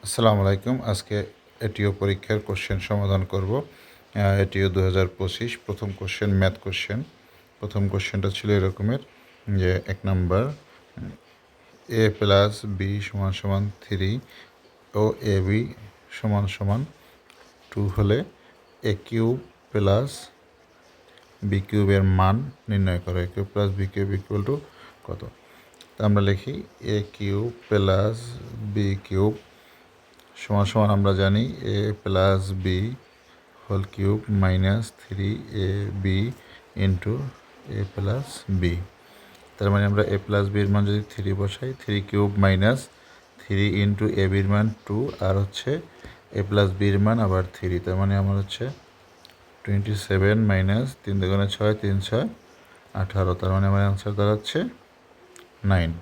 আসসালামু আলাইকুম। আজকে এটিও পরীক্ষার কোশ্চেন সমাধান করব। এটিও 2025 প্রথম কোশ্চেন ম্যাথ কোশ্চেন। প্রথম কোশ্চেনটা ছিল এরকমের যে 1 নাম্বার a প্লাস বি সমান সমান 3 ও এ বি সমান সমান 2 হলে এ কিউব প্লাস বি কিউবের মান নির্ণয় করো। A cube plus B cube equal to কত? তা আমরা লিখি A cube plus B cube সমান সমান আমরা জানি A plus B whole cube minus 3ab into A plus B. তার মানে আমরা এ প্লাস বির মান যদি 3 বসাই, 3 কিউব মাইনাস 3 ইন্টু এ বির মান 2 আর হচ্ছে এ প্লাস বির মান আবার 3। তার মানে আমার হচ্ছে 27 মাইনাস 3 দুগুণে 6, 3 6 18। তার মানে আমার অ্যান্সার দাঁড়াচ্ছে 9।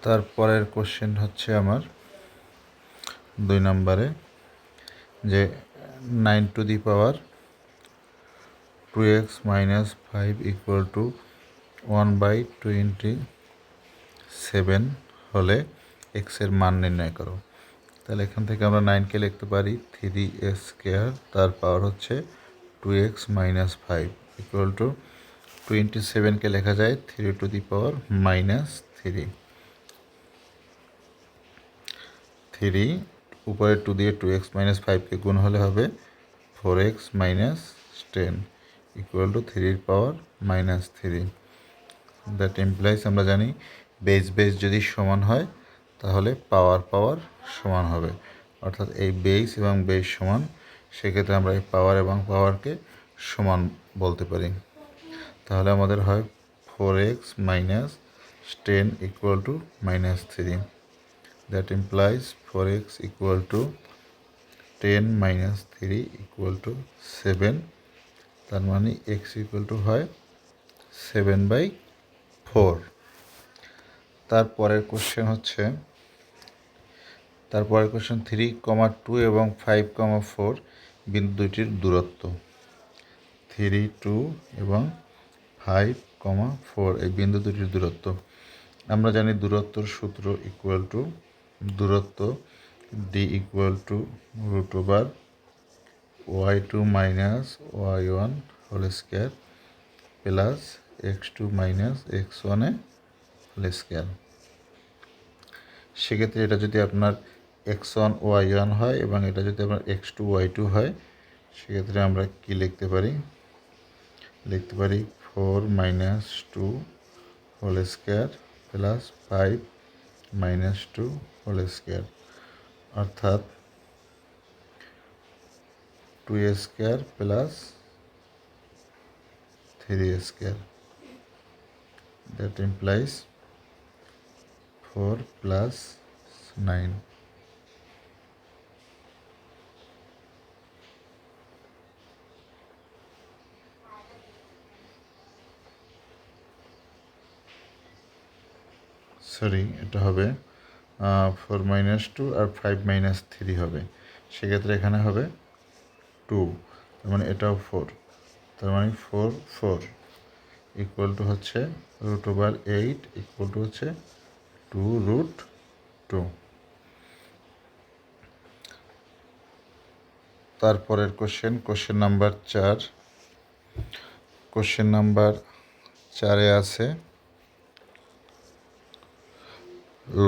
তারপরের কোশ্চেন হচ্ছে আমার 2 নম্বরে যে 9 to the power 2x minus 5 equal to 1/27 হলে এক্সের মান নির্ণয় করো। তাহলে এখান থেকে আমরা 9কে লিখতে পারি 3a স্কোয়ার, তার পাওয়ার হচ্ছে 2x মাইনাস 5 ইকুয়াল টু 27কে লেখা যায় 3 টু দি পাওয়ার মাইনাস 3 উপরে 2 দিয়ে 2x মাইনাস 5কে গুণ হলে হবে 4x minus 10 equal to 3 power minus 3। That implies আমরা জানি বেস বেস যদি সমান হয় তাহলে পাওয়ার পাওয়ার সমান হবে, অর্থাৎ এই বেস এবং বেস সমান, সেক্ষেত্রে আমরা এই পাওয়ার এবং পাওয়ারকে সমান বলতে পারি। তাহলে আমাদের হয় 4x minus 10 equal to minus 3। That implies 4x equal to 10 minus 3 equal to 7। তার মানে x ইকুয়াল টু হয় 7/4। তারপরের কোশ্চেন 3, 2 এবং 5, 4 বিন্দু দুইটির দূরত্ব। 3, 2 এবং 5, 4 এই বিন্দু দুটির দূরত্ব। আমরা জানি দূরত্বর সূত্র ইকুয়াল টু দূরত্ব D equal to √y2 minus y1 whole square plus x2 minus x1 whole square. সেক্ষেত্রে এটা যদি আপনার x1 y1 হয় এবং এটা যদি আপনার x2 y2 হয়, সেক্ষেত্রে আমরা কি লিখতে পারি? 4 minus 2 whole square plus 5 minus 2 whole square, অর্থাৎ 2a square plus 3a square. That implies 4 plus 9। Sorry, এটা হবে 4 মাইনাস 2 আর 5 মাইনাস 3 হবে। সেক্ষেত্রে এখানে হবে 2, তার মানে এটাও 4। তার মানে 4 ইকুয়াল টু হচ্ছে √8 ইকুয়াল টু হচ্ছে 2√2। তারপরের কোশ্চেন নাম্বার 4। কোশ্চেন নাম্বার 4-এ আছে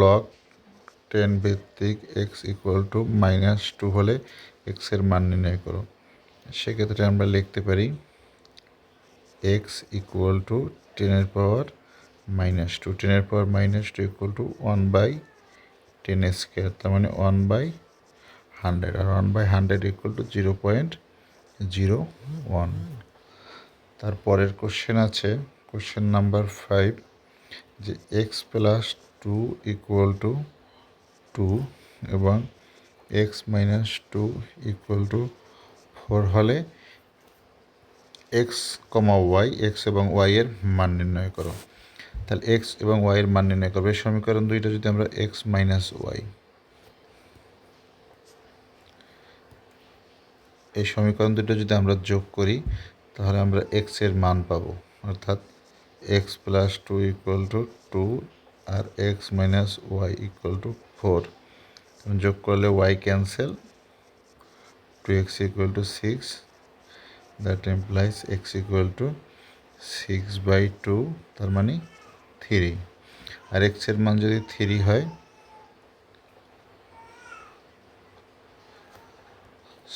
লগ 10 ভিত্তিক x ইকুয়াল টু -2 হলে এক্সের মান নির্ণয় করো। সেক্ষেত্রে আমরা লিখতে পারি x equal to 10 power -2, 10 power -2 equal two 1/10 square, তার মানে 1/100, আর 1/100 ইকুয়াল টু 0.01। তারপরের কোশ্চেন আছে কোশ্চেন নাম্বার 5 যে x প্লাস 2 ইকুয়াল টু 2 এবং x মাইনাস 2 ইকুয়াল টু 4 হলে x, y, x এবং y এর মান নির্ণয় করো। তাহলে x এবং y এর মান নির্ণয় করবে। সমীকরণ দুইটা যদি আমরা x মাইনাস y, এই সমীকরণ দুটো যদি আমরা যোগ করি তাহলে আমরা x এর মান পাবো, অর্থাৎ x প্লাস 2 ইকুয়াল টু 2 আর x minus y equal to 4। যোগ করলে y cancel, 2x equal to 6, that implies x equal to 6/2, তার মানে 3। আর এক্সের মান যদি 3 হয়,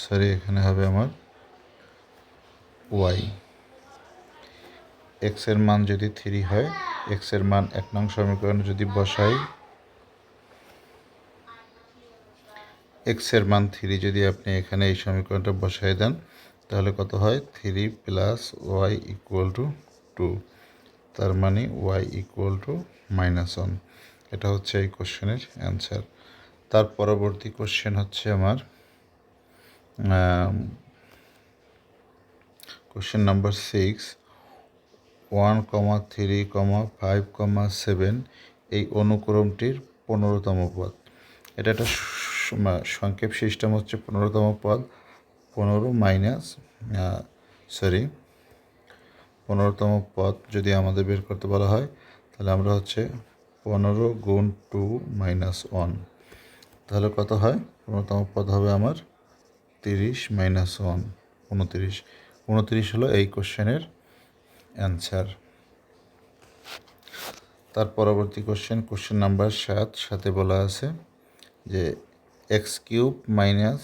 সরি এখানে হবে আমার ওয়াই। এক্সের মান যদি 3 হয়, এক্সের মান 1 নং সমীকরণে যদি বসাই, এক্সের মান 3 যদি আপনি এখানে এই সমীকরণটা বসাই দেন, তাহলে কত হয়? 3 প্লাস ওয়াই ইকুয়াল টু 2, তার মানে ওয়াই ইকুয়াল টু -1। এটা হচ্ছে এই কোশ্চেনের অ্যান্সার। তার পরবর্তী কোশ্চেন হচ্ছে আমার কোশ্চেন নাম্বার 6, 1, 3, 5, 7 এই অনুক্রমটির 15তম পদ। এটা একটা সংক্ষেপ সিস্টেম হচ্ছে 15তম পদ, 15তম পদ যদি আমাদের বের করতে বলা হয়, তাহলে আমরা হচ্ছে 15 গুণ 2 মাইনাস 1, তাহলে কত হয়? 15তম পদ হবে আমার 30 মাইনাস 1, 29। 29 হলো এই কোশ্চেনের অ্যান্সার। তার পরবর্তী কোশ্চেন নাম্বার 7, সাথে বলা আছে যে x³ minus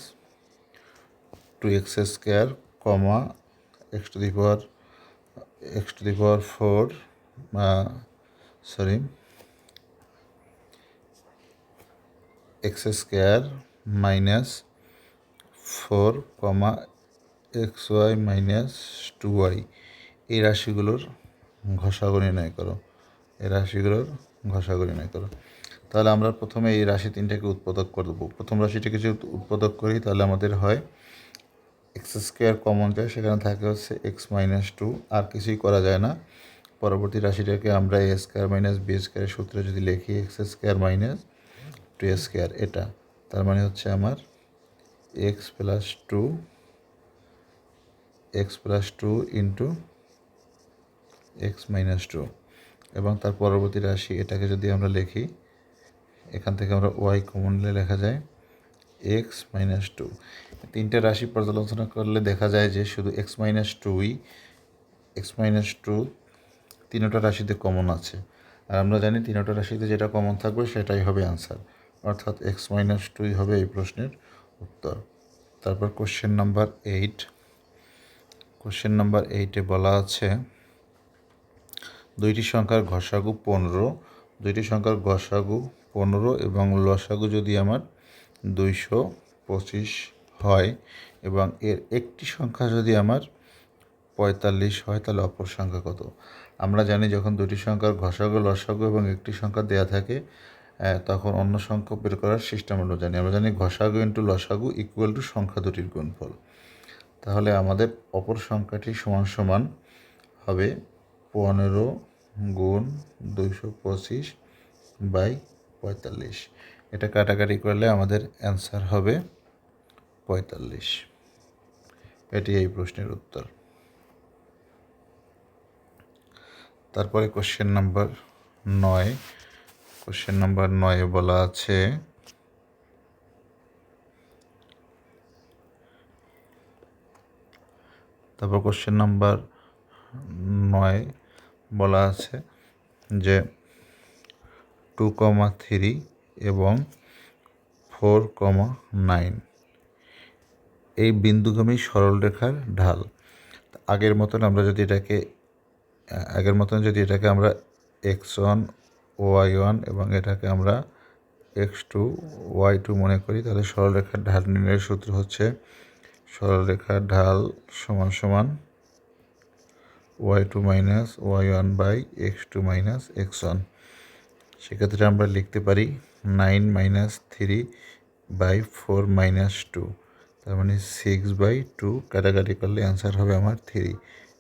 2x square comma x to the power 4 x square minus 4 comma xy minus 2y এই রাশিগুলোর ঘষাগু নির্ণয় করো। তাহলে আমরা প্রথমে এই রাশি তিনটাকে উৎপাদক করব। প্রথম রাশিটাকে যদি উৎপাদক করি, তাহলে আমাদের হয় এক্স স্কোয়ার কমন যায়, সেখানে থাকে হচ্ছে এক্স মাইনাস 2, আর কিছুই করা যায় না। পরবর্তী রাশিটাকে আমরা এ স্কোয়ার মাইনাস বি স্কোয়ারের সূত্রে যদি লিখি, এক্স স্কোয়ার মাইনাস 2 স্কোয়ার, এটা তার মানে হচ্ছে আমার x plus two into x minus 2, এবং তার পরবর্তী রাশি এটাকে যদি আমরা লিখি, এখান থেকে আমরা ওয়াই কমন নিলে লেখা যায় এক্স মাইনাস 2। তিনটে রাশি পর্যালোচনা করলে দেখা যায় যে শুধু এক্স মাইনাস 2 তিনটা রাশিতে কমন আছে, আর আমরা জানি তিনটা রাশিতে যেটা কমন থাকবে সেটাই হবে আনসার, অর্থাৎ এক্স মাইনাস 2 হবে এই প্রশ্নের উত্তর। তারপর কোশ্চেন নাম্বার 8-এ বলা আছে দুইটি সংখ্যার ঘষাগু 15 এবং লসাগু যদি আমার 225 হয় এবং এর একটি সংখ্যা যদি আমার 45 হয়, তাহলে অপর সংখ্যা কত? আমরা জানি যখন দুটি সংখ্যার ঘষাগু, লসাগু এবং একটি সংখ্যা দেয়া থাকে, তখন অন্য সংখ্যা বের করার সিস্টেম আমরা জানি ঘষাগু ইন্টু লসাগু ইকুয়াল টু সংখ্যা দুটির গুণফল। তাহলে আমাদের অপর সংখ্যাটি সমান হবে 15 গুণ 225/45। এটা কাটাকাটি করলে আমাদের অ্যান্সার হবে 45। এটি এই প্রশ্নের উত্তর। তারপরে কোশ্চেন নাম্বার 9 বলা আছে যে 2,3 এবং 4,9 এই বিন্দুগামী সরলরেখার ঢাল। আগের মতন যদি এটাকে আমরা x1 y1 এবং এটাকে আমরা x2 y2 মনে করি, তাহলে সরলরেখার ঢাল নির্ণয়ের সূত্র হচ্ছে সরলরেখার ঢাল সমান y2 minus y1 by x2 minus x1। সেক্ষেত্রে আমরা লিখতে পারি 9 মাইনাস 3/4 মাইনাস 2, তার মানে 6/2। কাটাকাটি করলে অ্যান্সার হবে আমার 3।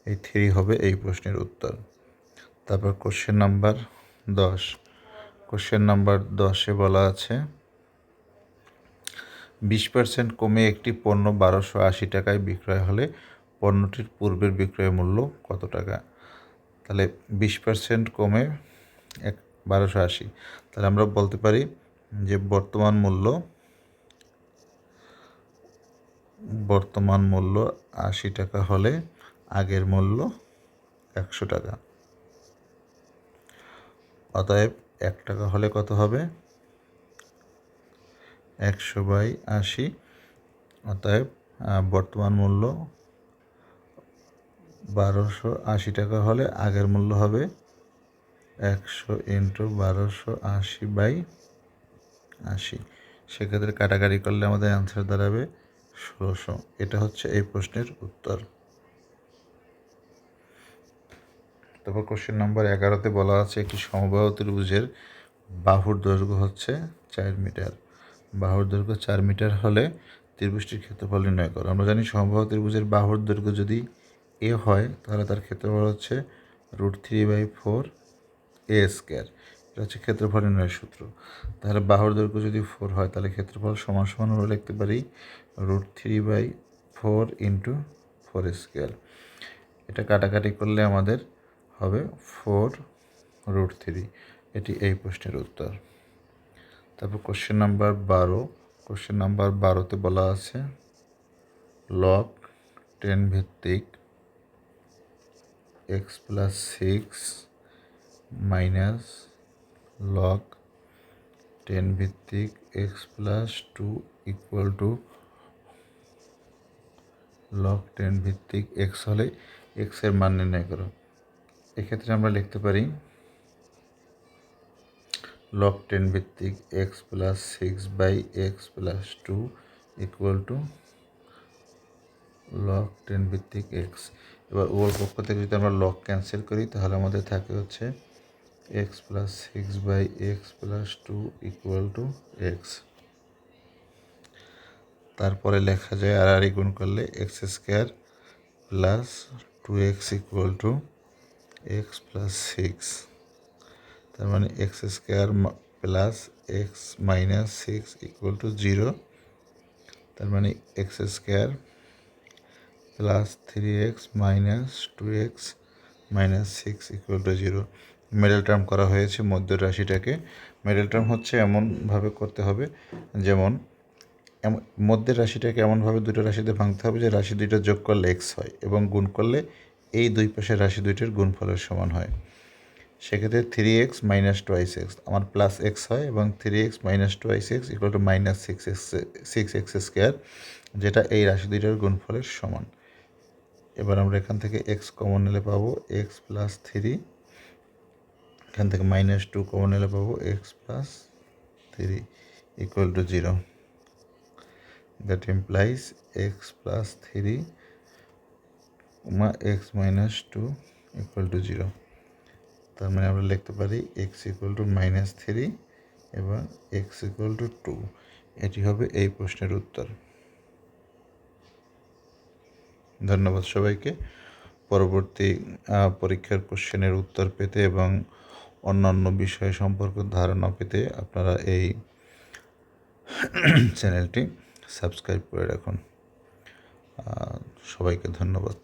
এই 3 হবে এই প্রশ্নের উত্তর। তারপর কোশ্চেন নাম্বার 10-এ বলা আছে 20% কমে একটি পণ্য 1280 টাকায় বিক্রয় হলে পণ্যটির পূর্বের বিক্রয় মূল্য কত টাকা? তাহলে 20% কমে 1280। তাহলে আমরা বলতে পারি যে বর্তমান মূল্য 80 টাকা হলে আগের মূল্য 100 টাকা। অতএব 1 টাকা হলে কত হবে? 100/80। অতএব বর্তমান মূল্য 1280 টাকা হলে আগের মূল্য হবে 100 × 1280/80। সেক্ষেত্রে কাটাকাটি করলে আমাদের অ্যান্সার দাঁড়াবে 1600। এটা হচ্ছে এই প্রশ্নের উত্তর। তারপর কোশ্চেন নাম্বার 11তে বলা আছে একটি সমবাহু ত্রিভুজের বাহুর দৈর্ঘ্য হচ্ছে 4 মিটার। বাহুর দৈর্ঘ্য 4 মিটার হলে ত্রিভুজটির ক্ষেত্রফল নির্ণয় করো। আমরা জানি সমবাহু ত্রিভুজের বাহুর দৈর্ঘ্য যদি a হয় তাহলে তার ক্ষেত্রফল হচ্ছে √3/4 a²। এটা হচ্ছে ক্ষেত্রফল নির্ণয়ের সূত্র। তাহলে বাহুর দৈর্ঘ্য যদি 4 হয় তাহলে ক্ষেত্রফল সমান সমান আমরা লিখতে পারি √3/4 × 4²। এটা কাটাকাটি করলে আমাদের হবে 4√3। এটি এই প্রশ্নের উত্তর। তারপর কোশ্চেন নাম্বার 12। কোশ্চেন নাম্বার 12তে বলা আছে log 10 ভিত্তিক x + 6 - log 10 ভিত্তিক x + 2 = log 10 ভিত্তিক x হলে x এর মান নির্ণয় করো। এক্ষেত্রে আমরা লিখতে পারি log 10 ভিত্তিক x + 6/x + 2 = log 10 ভিত্তিক x। এবার উভয় পক্ষ থেকে যদি আমরা লগ ক্যান্সেল করি তাহলে আমাদের থাকে হচ্ছে x + 6/x + 2 = x। তারপরে লেখা যায় আর গুণ করলে x² + 2x = x + 6। তার মানে x² + x - 6 = 0। তার মানে x² + 3x - 2x - 6 = 0। Middle term করা হয়েছে মধ্যের রাশিটাকে। মিডল টার্ম হচ্ছে এমনভাবে করতে হবে যেমন মধ্যের রাশিটাকে এমনভাবে দুটো রাশিতে ভাঙতে হবে যে রাশি দুইটা যোগ করলে x হয় এবং গুণ করলে এই দুই পাশের রাশি দুইটার গুণফলের সমান হয়। সেক্ষেত্রে 3x - 2x আমার +x হয় এবং 3x - 2x = -6x², যেটা এই রাশি দুইটার গুণফলের সমান। এবার আমরা এখান থেকে x কমন নিলে পাবো x + 3। এখান থেকে -2 কমন নিলে পাবো x + 3 = 0। That implies x + 3, x - 2 = 0। তার মানে আমরা লিখতে পারি x = -3 এবং x = 2। এটি হবে এই প্রশ্নের উত্তর। ধন্যবাদ সবাইকে। পরবর্তী পরীক্ষার কোশ্চেনের উত্তর পেতে এবং অন্যান্য বিষয় সম্পর্কে ধারণা পেতে আপনারা এই চ্যানেলটি সাবস্ক্রাইব করে রাখুন। সবাইকে ধন্যবাদ।